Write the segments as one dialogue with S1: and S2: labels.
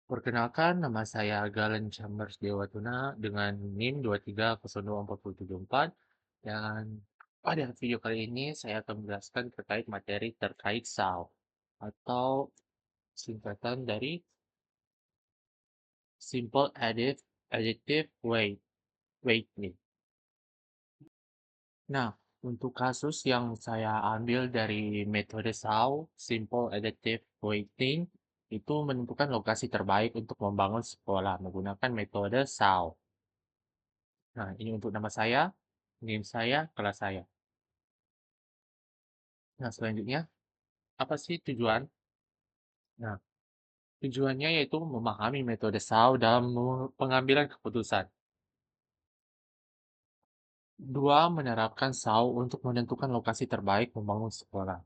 S1: Perkenalkan, nama saya Galen Chambers Dewatuna dengan NIM 2302474 dan pada video kali ini saya akan menjelaskan terkait materi terkait SAO atau singkatan dari Simple Additive Weighting. Nah, untuk kasus yang saya ambil dari metode SAO, Simple Additive Weighting, itu menentukan lokasi terbaik untuk membangun sekolah menggunakan metode SAO. Nah, ini untuk nama saya, NIM saya, kelas saya. Nah, selanjutnya, apa sih tujuan? Nah, tujuannya yaitu memahami metode SAO dalam pengambilan keputusan. Dua, menerapkan SAO untuk menentukan lokasi terbaik membangun sekolah.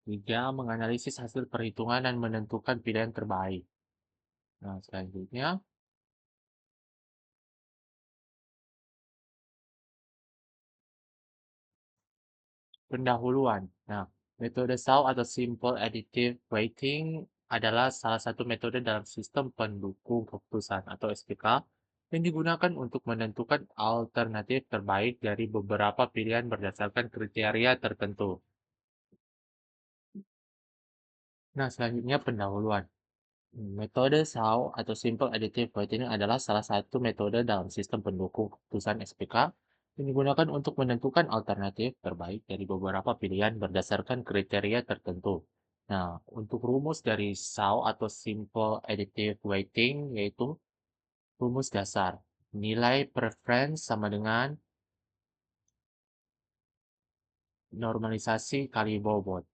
S1: Tiga, menganalisis hasil perhitungan dan menentukan pilihan terbaik. Nah, selanjutnya, pendahuluan. Nah, metode SAO atau Simple Additive Weighting adalah salah satu metode dalam sistem pendukung keputusan atau SPK yang digunakan untuk menentukan alternatif terbaik dari beberapa pilihan berdasarkan kriteria tertentu. Nah, selanjutnya pendahuluan. Metode SAO atau Simple Additive Weighting adalah salah satu metode dalam sistem pendukung keputusan SPK yang digunakan untuk menentukan alternatif terbaik dari beberapa pilihan berdasarkan kriteria tertentu. Nah, untuk rumus dari SAO atau Simple Additive Weighting yaitu rumus dasar. Nilai preference sama dengan normalisasi kali bobot.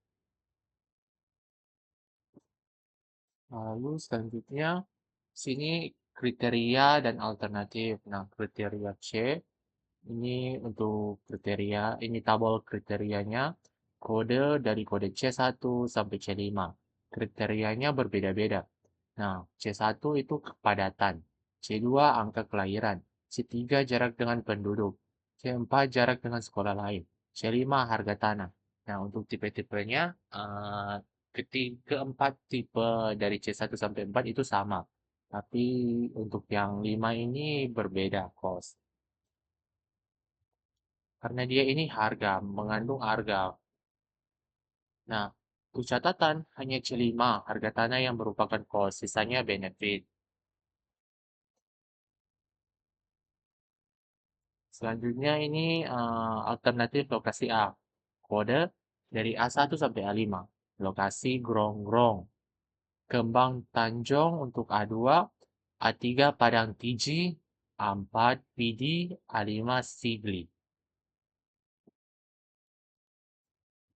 S1: Lalu selanjutnya, sini kriteria dan alternatif. Nah, kriteria C ini untuk kriteria, ini tabel kriterianya, kode dari kode C1 sampai C5. Kriterianya berbeda-beda. Nah, C1 itu kepadatan, C2 angka kelahiran, C3 jarak dengan penduduk, C4 jarak dengan sekolah lain, C5 harga tanah. Nah, untuk tipe-tipenya, keempat tipe dari C1 sampai 4 itu sama. Tapi untuk yang 5 ini berbeda cost. Karena dia ini harga, mengandung harga. Nah, untuk catatan, hanya C5, harga tanah yang merupakan cost, sisanya benefit. Selanjutnya ini alternatif lokasi A. Kode dari A1 sampai A5. Lokasi Grongrong. Kembang Tanjung untuk A2. A3 Padang Tiji. A4 Pidi. A5 Sigli.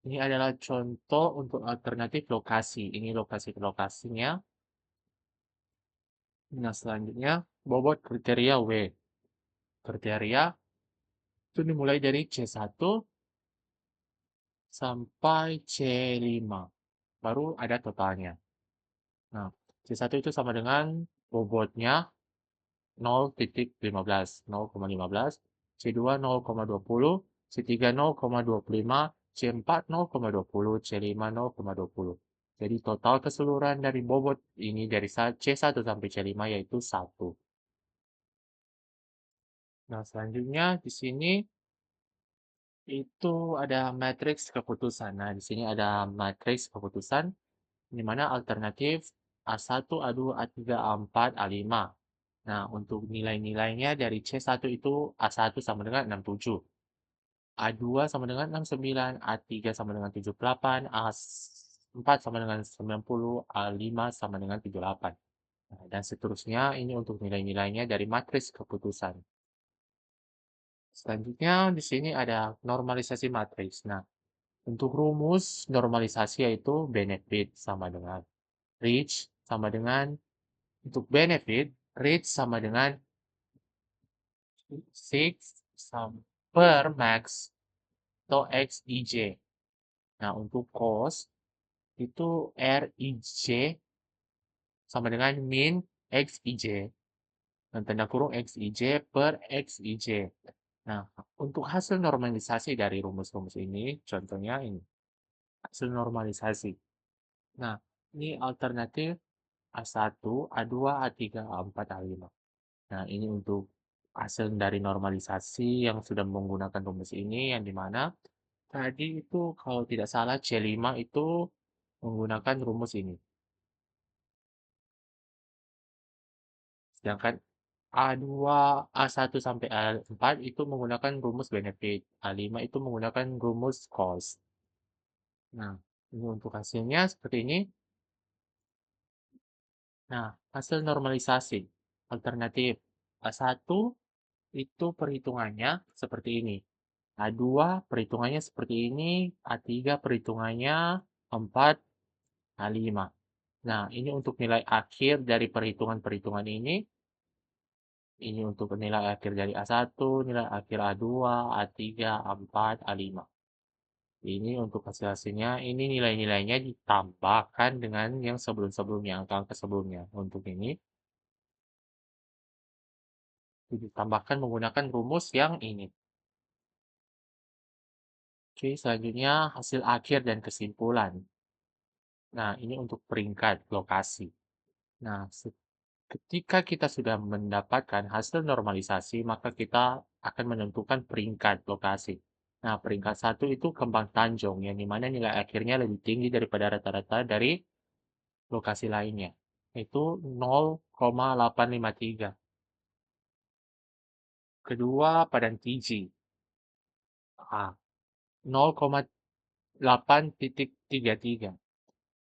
S1: Ini adalah contoh untuk alternatif lokasi. Ini lokasinya. Nah, selanjutnya bobot kriteria W. Kriteria itu dimulai dari C1 sampai C5. Baru ada totalnya. Nah, C1 itu sama dengan bobotnya 0,15, 0,15, C2 0,20, C3 0,25, C4 0,20, C5 0,20. Jadi total keseluruhan dari bobot ini dari C1 sampai C5 yaitu 1. Nah, selanjutnya di sini itu ada matriks keputusan. Nah, di sini ada matriks keputusan di mana alternatif A1, A2, A3, A4, A5. Nah, untuk nilai-nilainya dari C1 itu A1 sama dengan 67, A2 sama dengan 69, A3 sama dengan 78, A4 sama dengan 90, A5 sama dengan 78. Nah, dan seterusnya ini untuk nilai-nilainya dari matriks keputusan. Selanjutnya di sini ada normalisasi matriks. Nah, untuk rumus normalisasi yaitu benefit sama dengan reach sama dengan untuk benefit reach sama dengan 6 per max atau XIJ. Nah, untuk cost itu RIJ sama dengan min XIJ dan tanda kurung XIJ per XIJ. Nah, untuk hasil normalisasi dari rumus-rumus ini, contohnya ini, hasil normalisasi. Nah, ini alternatif A1, A2, A3, A4, A5. Nah, ini untuk hasil dari normalisasi yang sudah menggunakan rumus ini, yang dimana tadi itu kalau tidak salah C5 itu menggunakan rumus ini. Sedangkan A2, A1 sampai A4 itu menggunakan rumus benefit. A5 itu menggunakan rumus cost. Nah, ini untuk hasilnya seperti ini. Nah, hasil normalisasi alternatif A1 itu perhitungannya seperti ini. A2 perhitungannya seperti ini, A3 perhitungannya 4, A5. Nah, ini untuk nilai akhir dari perhitungan-perhitungan ini untuk nilai akhir dari A1, nilai akhir A2, A3, A4, A5. Ini untuk hasil-hasilnya, ini nilai-nilainya ditambahkan dengan yang sebelum-sebelumnya, angka-angka sebelumnya. Untuk ini, ditambahkan menggunakan rumus yang ini. Oke, selanjutnya hasil akhir dan kesimpulan. Nah, ini untuk peringkat lokasi. Nah, ketika kita sudah mendapatkan hasil normalisasi, maka kita akan menentukan peringkat lokasi. Nah, peringkat satu itu kembang tanjung, yang dimana nilai akhirnya lebih tinggi daripada rata-rata dari lokasi lainnya. Itu 0,853. Kedua, Padang Tiji. Ah, 0,833.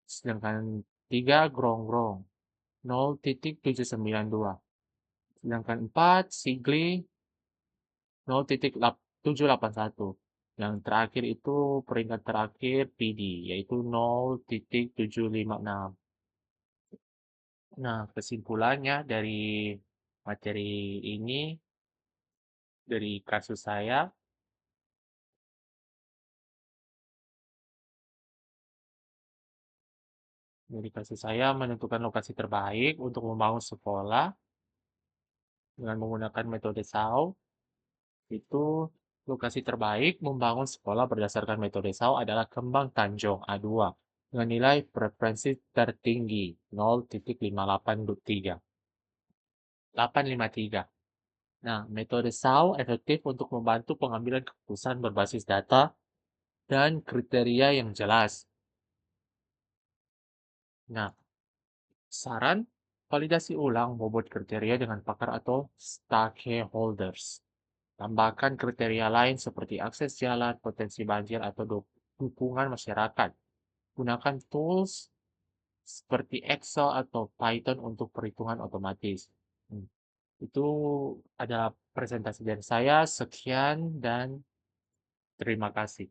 S1: Sedangkan 3, Grongrong. 0,792. Sedangkan 4, Sigli 0,781. Yang terakhir itu peringkat terakhir PD, yaitu 0,756. Nah, kesimpulannya dari materi ini, dari kasus saya, menentukan lokasi terbaik untuk membangun sekolah dengan menggunakan metode SAU. Itu lokasi terbaik membangun sekolah berdasarkan metode SAU adalah Kembang Tanjung A2 dengan nilai preferensi tertinggi 0,853. 853. Nah, metode SAU efektif untuk membantu pengambilan keputusan berbasis data dan kriteria yang jelas. Nah, saran, validasi ulang bobot kriteria dengan pakar atau stakeholders. Tambahkan kriteria lain seperti akses jalan, potensi banjir, atau dukungan masyarakat. Gunakan tools seperti Excel atau Python untuk perhitungan otomatis. Hmm, Itu adalah presentasi dari saya. Sekian dan terima kasih.